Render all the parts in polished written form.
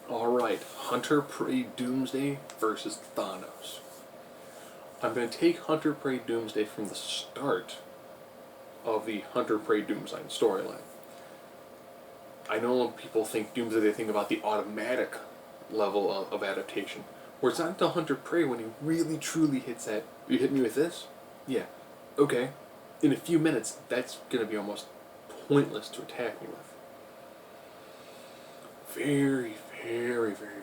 Alright, Hunter Prey Doomsday versus Thanos. I'm going to take Hunter Prey Doomsday from the start of the Hunter Prey Doomsday storyline. I know when people think Doomsday, they think about the automatic level of adaptation. Where it's not until Hunter Prey when he really truly hits that, you hit me with this? Yeah. Okay. In a few minutes, that's going to be almost pointless to attack me with. Very,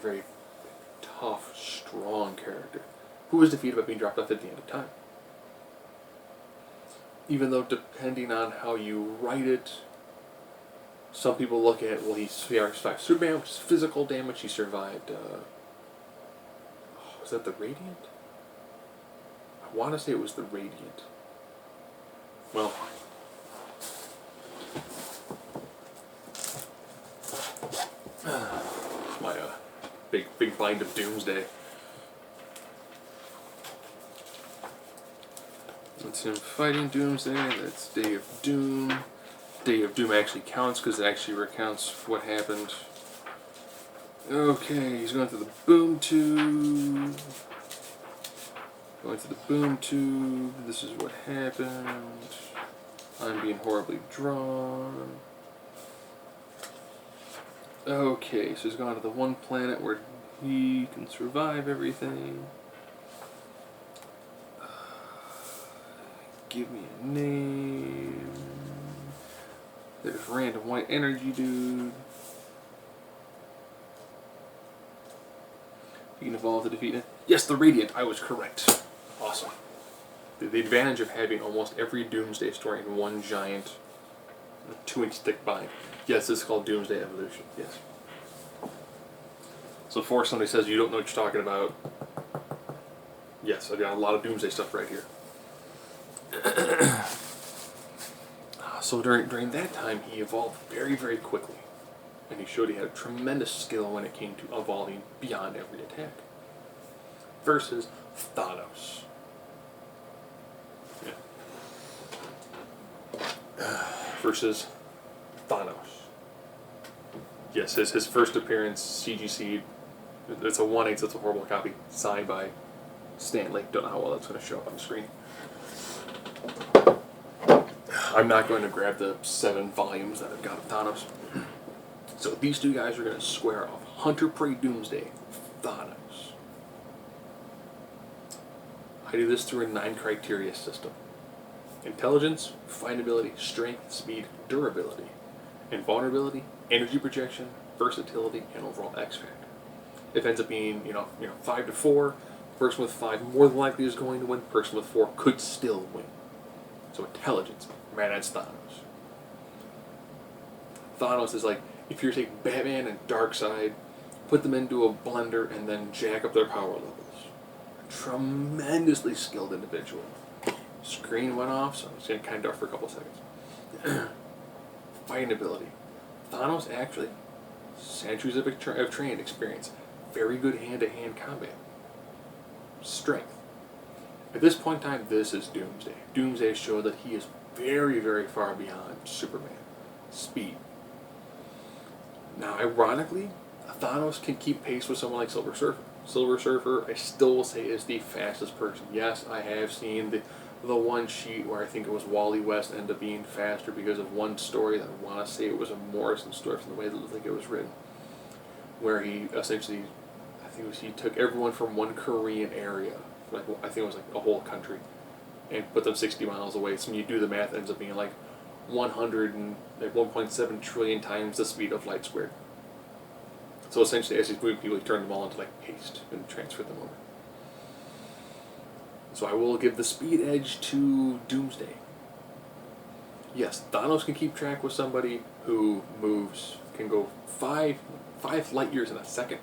very tough, strong character who was defeated by being dropped off at the end of time. Even though, depending on how you write it, some people look at, well, he survived Superman, which is physical damage. He survived, was that the Radiant? I want to say it was the Radiant. Well, my big bind of Doomsday. That's him fighting Doomsday. That's Day of Doom. Day of Doom actually counts because it actually recounts what happened. Okay, he's going to the boom tube. Going to the boom tube. This is what happened. I'm being horribly drawn. Okay, so he's gone to the one planet where he can survive everything. Give me a name. There's random white energy dude. You can evolve to defeat it. Yes, the Radiant. I was correct. Awesome. The advantage of having almost every Doomsday story in one giant 2-inch thick bind. Yes, this is called Doomsday Evolution. Yes. So before somebody says you don't know what you're talking about, yes, I've got a lot of Doomsday stuff right here. So during that time, he evolved very quickly. And he showed he had a tremendous skill when it came to evolving beyond every attack. Versus Thanos. Yeah. Versus Thanos. Yes, his first appearance, CGC, it's a 1/8, that's a horrible copy, signed by Stanley. Don't know how well that's going to show up on the screen. I'm not going to grab the 7 volumes that I've got of Thanos. So these two guys are going to square off. Hunter Prey Doomsday, Thanos. I do this through a 9 criteria system. Intelligence, findability, strength, speed, durability. Invulnerability, energy projection, versatility, and overall X factor. If it ends up being, 5 to 4, person with 5 more than likely is going to win, person with 4 could still win. So intelligence, man, that's Thanos. Thanos is like, if you're to take Batman and Darkseid, put them into a blender, and then jack up their power levels. A tremendously skilled individual. Screen went off, so it's going to kind of dark for a couple seconds. Fighting ability. Thanos actually, centuries of trained experience. Very good hand-to-hand combat. Strength. At this point in time, this is Doomsday. Doomsday showed that he is very far beyond Superman. Speed. Now, ironically, Thanos can keep pace with someone like Silver Surfer. Silver Surfer, I still will say, is the fastest person. Yes, I have seen the one sheet where I think it was Wally West ended up being faster because of one story that I want to say it was a Morrison story from the way that looked like it was written, where he essentially, he took everyone from one Korean area, like I think it was like a whole country, and put them 60 miles away. So when you do the math, it ends up being like 1.7 trillion times the speed of light squared. So essentially, as he's moving people, he turned them all into like paste and transferred them over. So I will give the speed edge to Doomsday. Yes, Thanos can keep track with somebody who can go 5 light years in a second.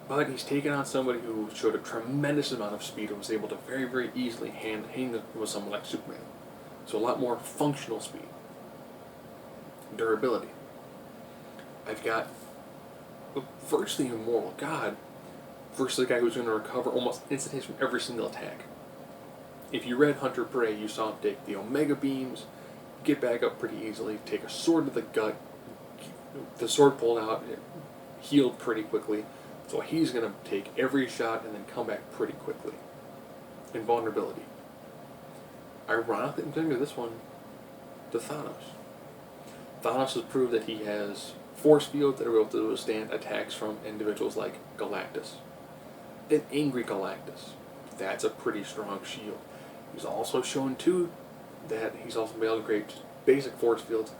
But he's taken on somebody who showed a tremendous amount of speed and was able to very easily hang with someone like Superman. So a lot more functional speed. Durability. I've got virtually an immortal god versus a guy who's going to recover almost instantaneously from every single attack. If you read Hunter Prey, you saw him take the Omega Beams, get back up pretty easily, take a sword to the gut, the sword pulled out, healed pretty quickly, so he's going to take every shot and then come back pretty quickly. Invulnerability. Ironically, I'm thinking of this one to Thanos. Thanos has proved that he has force fields that are able to withstand attacks from individuals like Galactus. An angry Galactus. That's a pretty strong shield. He's also shown, too, that he's also been able to create basic force fields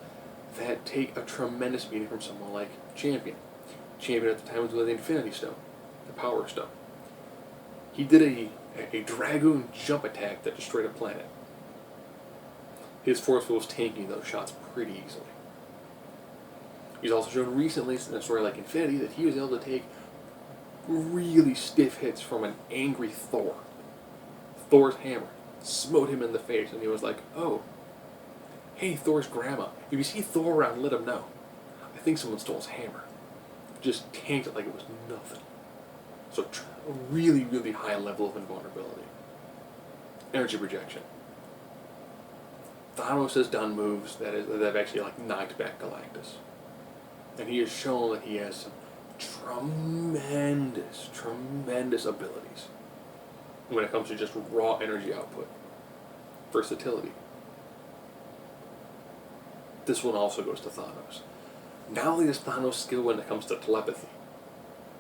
that take a tremendous beating from someone like Champion. Champion at the time was with the Infinity Stone, the Power Stone. He did a Dragoon jump attack that destroyed a planet. His force field was tanking those shots pretty easily. He's also shown recently in a story like Infinity that he was able to take really stiff hits from an angry Thor. Thor's hammer smote him in the face, and he was like, oh, hey, Thor's grandma, if you see Thor around, let him know. I think someone stole his hammer. Just tanked it like it was nothing. So a really, really high level of invulnerability. Energy projection. Thanos has done moves that have actually knocked back Galactus. And he has shown that he has some tremendous, tremendous abilities when it comes to just raw energy output. Versatility. This one also goes to Thanos. Not only is Thanos skilled when it comes to telepathy.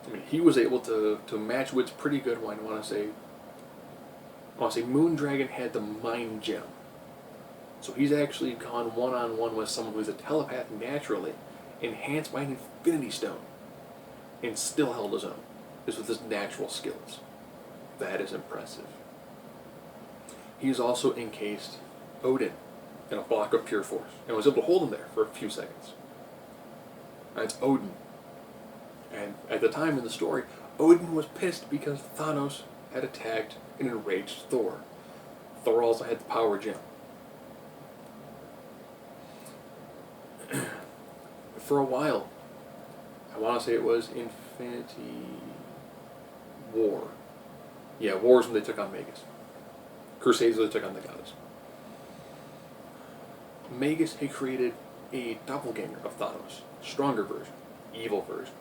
I mean, he was able to match wits pretty good. I want to say Moondragon had the Mind Gem. So he's actually gone one-on-one with someone who's a telepath naturally, enhanced by an Infinity Stone, and still held his own, just with his natural skills. That is impressive. He's also encased Odin in a block of pure force, and was able to hold him there for a few seconds. That's Odin. And at the time in the story, Odin was pissed because Thanos had attacked an enraged Thor. Thor also had the Power Gem. For a while, I want to say it was Infinity War. Yeah, War is when they took on Magus. Crusades when they took on the goddess. Magus had created a doppelganger of Thanos. Stronger version. Evil version.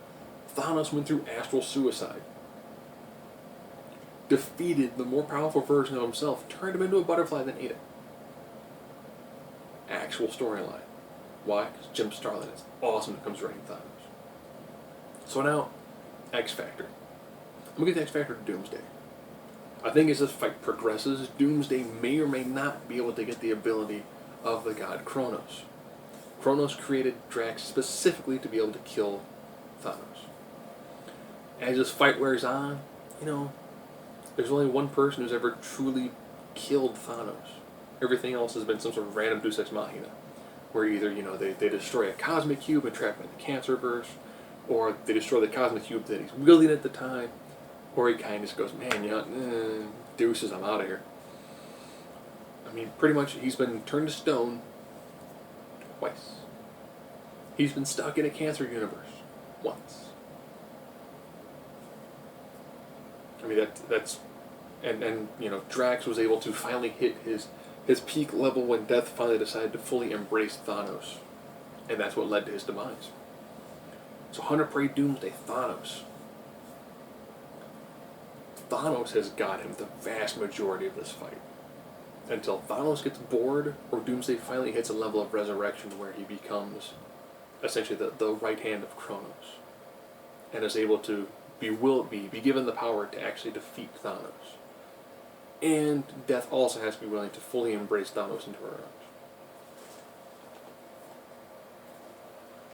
Thanos went through astral suicide. Defeated the more powerful version of himself. Turned him into a butterfly, then ate it. Actual storyline. Why? Because Jim Starlin is awesome when it comes to writing Thanos. So now, X Factor. I'm going to get X Factor to Doomsday. I think as this fight progresses, Doomsday may or may not be able to get the ability of the god Kronos. Kronos created Drax specifically to be able to kill Thanos. As this fight wears on, there's only one person who's ever truly killed Thanos. Everything else has been some sort of random Deus Ex Machina, where either, they destroy a cosmic cube and trap him in the Cancerverse, or they destroy the cosmic cube that he's wielding at the time, or he kind of just goes, man, deuces, I'm out of here. I mean, pretty much, he's been turned to stone twice. He's been stuck in a cancer universe once. I mean, that's and Drax was able to finally hit his peak level when Death finally decided to fully embrace Thanos. And that's what led to his demise. So Hunter Prey Doomsday, Thanos. Thanos has got him the vast majority of this fight. Until Thanos gets bored, or Doomsday finally hits a level of resurrection where he becomes essentially the right hand of Kronos. And is able to be given the power to actually defeat Thanos. And Death also has to be willing to fully embrace Thanos into her own.